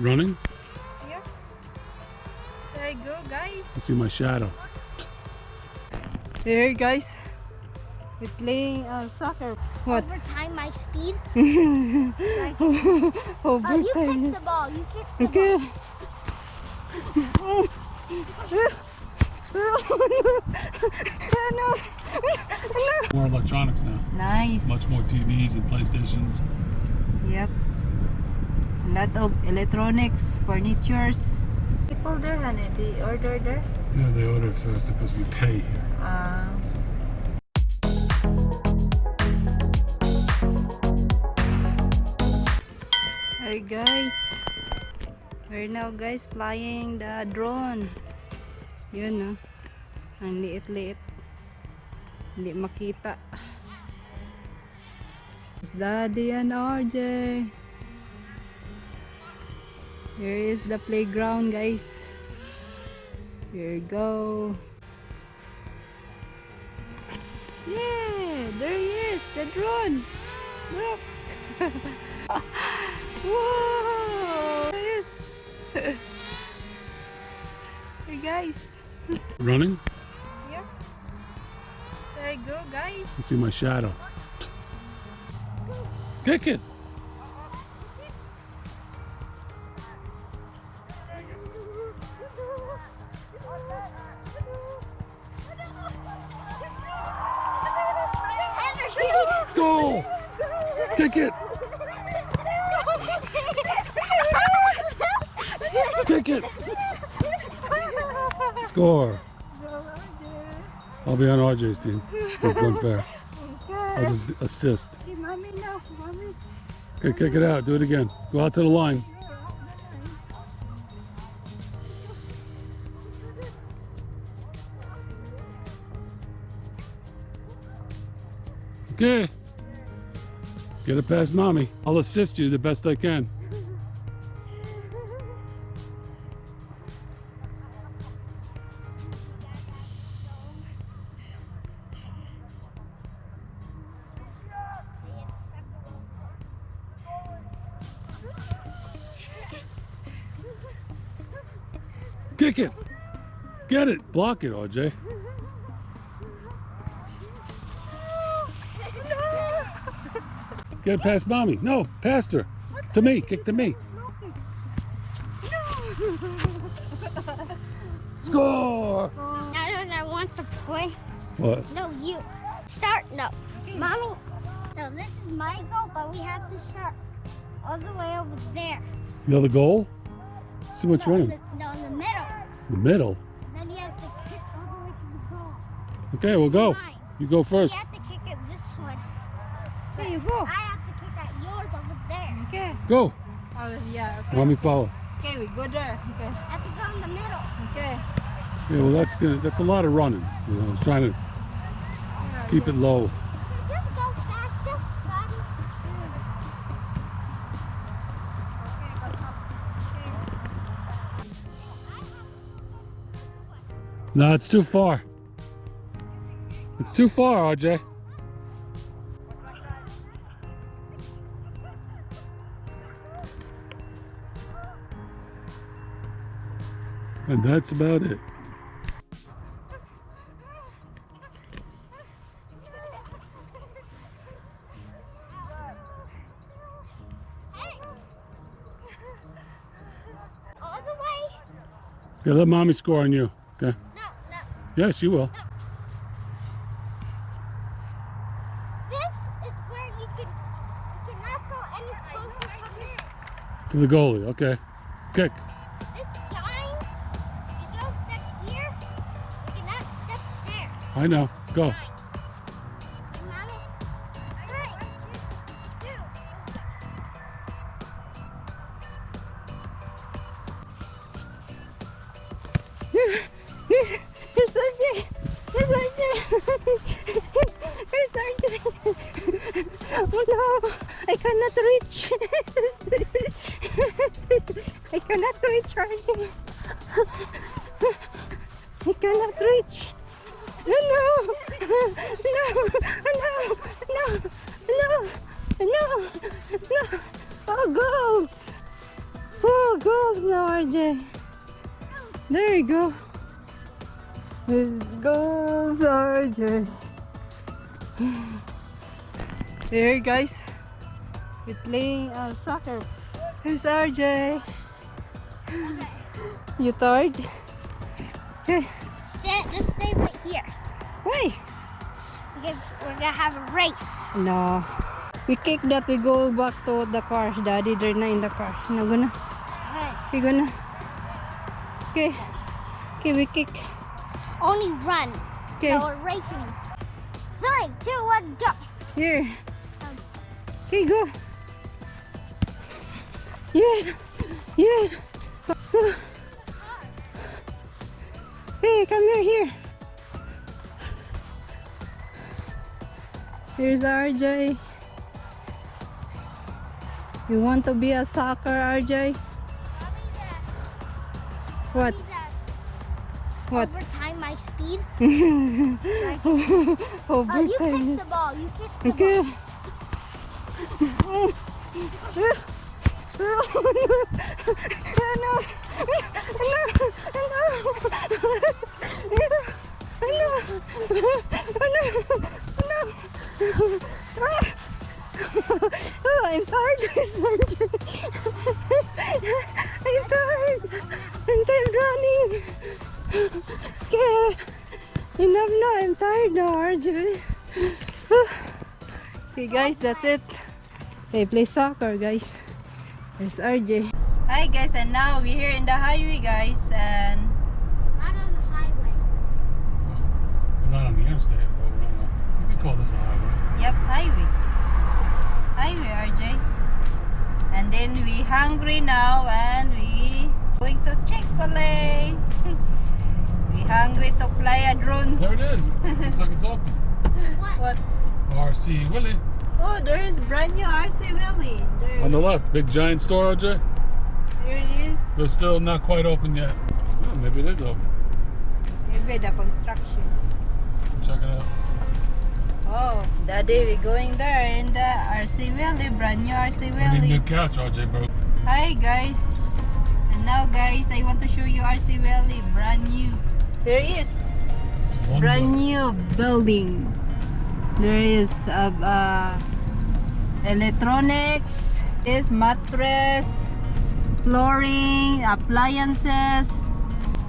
Running? Yeah. There you go, guys. I see my shadow. There, guys. We're playing soccer. What? Overtime my speed. Overtime. You kick the ball. You kick the Okay. No. More electronics now. Nice. Much more TVs and PlayStations. Yep. A lot of electronics, furnitures. People there, honey, they order there. Yeah, they order first because we pay here. Hi guys. We're now guys flying the drone. Yun no. Ang liit-liit. Hindi makita. It's Daddy and RJ. Here is the playground, guys. Here we go. Yeah, there he is, the drone. Look. Whoa! Yes. Hey guys. Running? Yeah. There you go, guys. You see my shadow. Kick it! Go! Kick it! Kick it! Score! I'll be on RJ's team. It's unfair. I'll just assist. Hey, mommy, no, mommy. Okay, kick it out. Do it again. Go out to the line. Okay. Get it past mommy. I'll assist you the best I can. Kick it. Get it. Block it, RJ. Get it past mommy. No, past her. To me. Kick to me. Score! I want to play. What? No, you. Start. No. Mommy. No, this is my goal, but we have to start all the way over there. The other goal? It's too much No, running. no, in the middle. The middle? Then you have to kick all the way to the goal. Okay, This we'll is go. mine. You go first. You have to kick at this one. There you go. I have to kick at yours over there. Okay. Go. Oh, yeah, okay. Let me follow. Okay, we go there. Okay. I have to go in the middle. Okay. Yeah, well, that's good. That's a lot of running. You know, I'm trying to Yeah, keep it low. Just go fast, just fast. No, it's too far. It's too far, RJ. And that's about it. All the way. Okay, let mommy score on you. Okay. No, no. Yes, you will. This is where you cannot go any closer from there. To the goalie. Okay. Kick. This line, you go step here, you cannot step there. I know. Go. Line. Mommy, 3, 2. Here's RJ. Here's RJ. Here's RJ. Oh no, I cannot reach. I cannot reach RJ. I cannot reach. No, no, no, no, no, no, no. Oh, goals. Oh, goals. goes now, RJ. There you go. This goes RJ. Here, guys. We're playing soccer. Here's RJ. You tired? Okay. Just stay right here. Why? Because we're gonna have a race. No. We kick that, we go back to the car. Daddy, they're not in the car. No, gonna. Okay. We gonna. Okay. Okay, we kick. Only run. Okay. So we're racing. 3, 2, 1, go. Here. Okay, go. Yeah. Yeah. Hey, come here. Here's RJ. You want to be a soccer, RJ? What? What? Overtime my speed. Over You kick the ball. You kick the Okay. Oh, I'm tired. I'm tired. I'm tired running. Okay. Enough now. I'm tired now, RJ. Okay, guys, that's it. They play soccer, guys. There's RJ. Hi, guys, and now we're here in the highway, guys, and Not on the highway. We're not on the interstate, but we're on a, we can call this a highway. yep, highway. Highway, RJ. And then we hungry now, and we going to Chick-fil-A. We hungry to fly a drones. There it is. Looks like it's open. What? RC Willey. Oh, there's brand new RC Willey. On the left, big giant store, OJ. There it is. They're still not quite open yet. Oh, maybe it is open. Maybe the construction. Check it out. Oh, that day we're going there in the RC Willey, brand new RC We need a Willey. new couch, RJ, bro. Hi guys, and now guys, I want to show you RC Willey, brand new. There is brand new building. There is electronics, is mattress, flooring, appliances.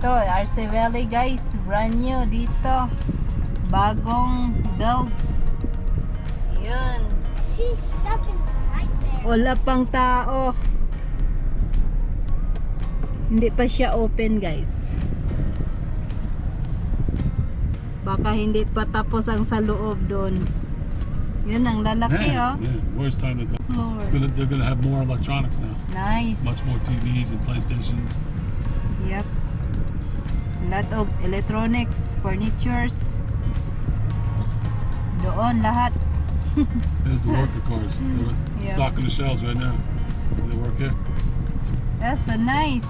Ito, RC Willey guys, brand new dito. Bagong build. Yun. She's stuck inside there. Wala pang tao. Hindi pa siya open, guys. Baka hindi pa tapos ang sa loob doon. Yun ang lalaki, oh. Yeah, where's time to go? Floors. They're gonna have more electronics now. Nice. Much more TVs and PlayStations. Yep. Lot of electronics, furnitures. Doon lahat. There's the worker cars. They're Yeah. stocking the shelves right now. They work here. That's so nice.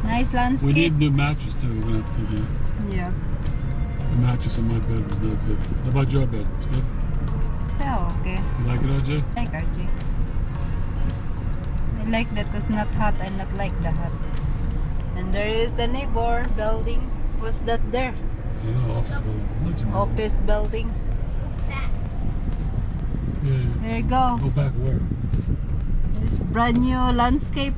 Nice landscape. We need new mattress too. We're gonna have to put in. Yeah. The mattress in my bed was no good. How about your bed? It's good. Still okay. You like it, RJ? I like RJ. I like that because not hot. I not like the hot. And there is the neighbor building. What's that there? You know, office building. Looks nice. Office building. That. Yeah. There you go. Go back where? This brand new landscape.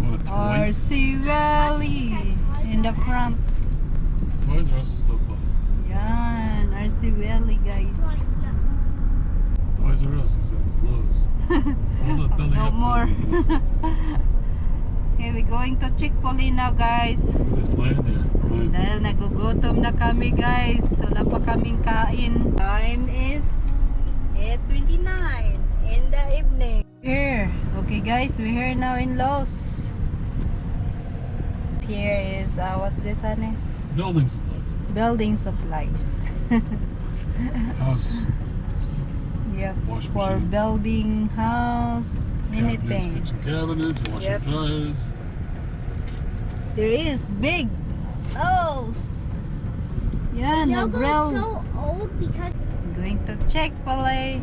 What, a toy? RC Valley in the front. Toys R Us is still closed. Yan, RC Valley, guys. Toys R Us is at Lowe's. Hold up, belly No up. more. Ladies, you want something? Okay, we're going to Chick-fil-A now, guys. Look at this land here. Right. Dahil nagugutom na kami, guys. Wala pa kaming kain. Time is 8:29 in the evening. Here. Okay, guys. We're here now in Lowe's. Here is, what's this, honey? Building supplies. Building supplies. House stuff. Yep. Wash For machine. building house, Cabinets, anything. kitchen cabinets, washer Yep. dryers. There is big Lowe's. Yan, the Logo's grill. so old because Going to Chick-fil-A.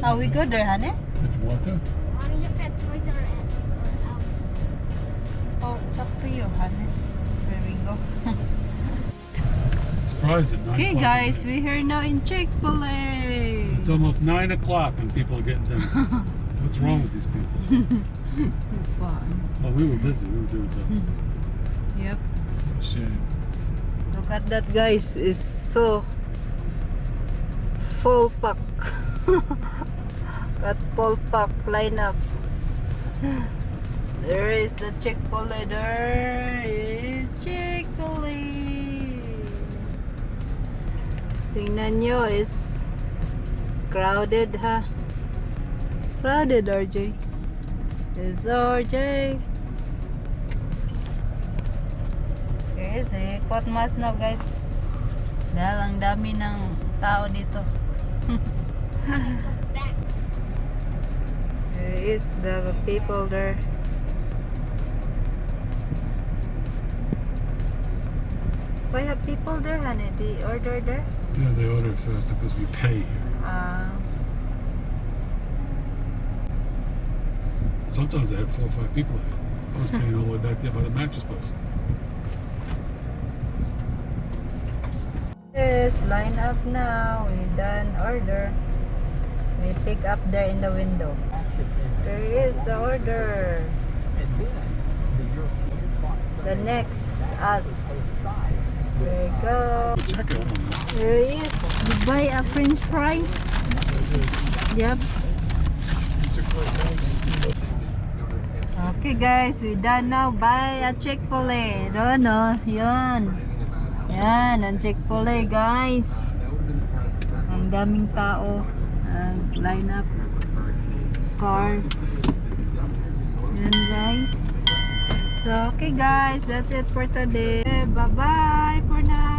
Oh, we go there, honey? If you want to. wanna look at Toys R It's up to you, honey. There we go. Surprised at 9 Okay, o'clock. guys, we're here now in Chick-fil-A. It's almost 9 o'clock and people are getting done. What's wrong with these people? It's fun. Oh, we were busy. We were doing something. Yep. Shame. Look at that, guys. It's so full pack. Got full pack lineup. There is the Chick-fil-A. There is Chick-fil-A. Tingnan nyo, is crowded, ha? Crowded, RJ. It's RJ. There is a pot mas na, guys. Dahil ang dami ng tao dito. There is the people there. Why have people there, honey? They order there? Yeah, they order first because we pay here. Sometimes I have 4 or 5 people here. I was paying all the way back there by the mattress place. Yes, line up now. We done order. We pick up there in the window. There is the order. The next, us. There you go. Check it out. There it is. You buy a french fry? Yep. Okay guys, we done now. Buy a Chick-fil-A. No, yun. Yan, ang Chick-fil-A guys. Ang daming tao. Line up. Car. Yan guys. So, okay guys, that's it for today. Bye-bye for now.